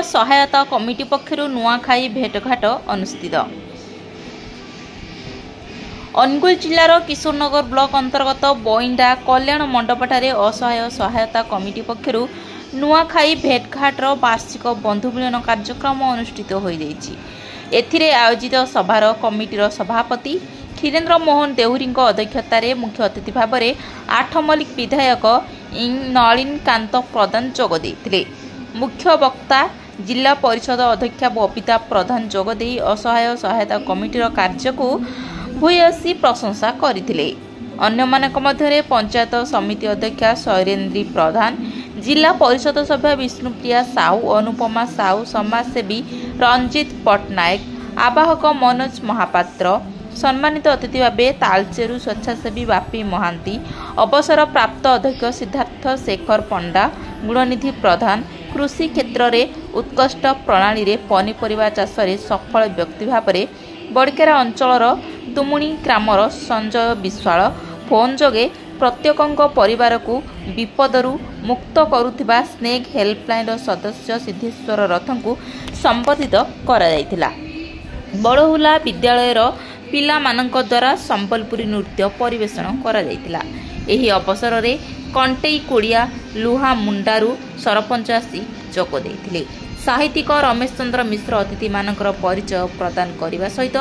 सहायता कमिटी पक्षरु नुआखाई भेटघाट अनुष्ठित। अनुगुल जिलार किशोरनगर ब्लॉक अंतर्गत बइंडा कल्याण मंडपठारे असहाय सहायता कमिटी पक्षरु नुआखाई भेटघाटर वार्षिक बंधु मिलन कार्यक्रम अनुष्ठित हो जाइछि। एथिरे आयोजित सभार कमिटीर सभापति खीरेन्द्र मोहन देहुरी अध्यक्षतार मुख्य अतिथि भाव में आठमल्लिक विधायक नलिनीकांत प्रधान जोग देइथिले। मुख्य वक्ता जिला परिषद अध्यक्षा बबिता प्रधान जोगदे असहाय सहायता कमिटीर कार्य को भूयसी प्रशंसा करथिले। अन्य मानक मध्यरे पंचायत समिति अध्यक्षा शैलेन्द्री प्रधान, जिला परिषद सभ्य विष्णुप्रिया साहू, अनुपमा साहू, समाजसेवी रंजित पट्टनायक, आवाहक मनोज महापात्र, सम्मानित अतिथि भावे तालचेरु स्वेच्छासेवी बापी महांती, अवसर प्राप्त अध्यक्ष सिद्धार्थ शेखर पंडा, गुणनिधि प्रधान, कृषि क्षेत्र में उत्कृष्ट प्रणाली रे पनीपरिया चाष में सफल व्यक्ति भाव में बड़केरा अंचलर तुमुणी ग्रामर संजय विश्वाल फोन जोगे प्रत्येकों परिवार को विपदरु मुक्त करुथिबा स्नेक हेल्पलाइन सदस्य सिद्धेश्वर रथ को संबोधित करा जायतिला। बड़हुला विद्यालयर पिला मानक द्वारा संबलपुरी नृत्य परिवेषण करा जायतिला। एही अवसर रे कंटेई कोड़िया लुहा मुंडारू सरपंच आसी जोग देइथिले। साहित्यिक रमेश चंद्र मिश्र अतिथि मानकर परिचय प्रदान करने सहित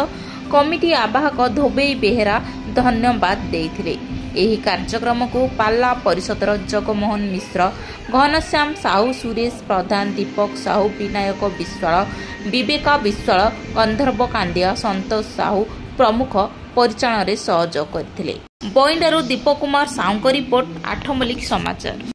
कमिटी आवाहक धोबेई बेहेरा धन्यवाद देइथिले। एही कार्यक्रम को पाला परिषदर जगमोहन मिश्र, घनश्याम साहू, सुरेश प्रधान, दीपक साहू, विनायक विश्वाल, विवेका विश्वाल, गंधर्व कांडिया, संतोष साहू प्रमुख परिचालन में सहयोग करथिले। बइंडारू दीपक कुमार साहू रिपोर्ट, आठमल्लिक समाचार।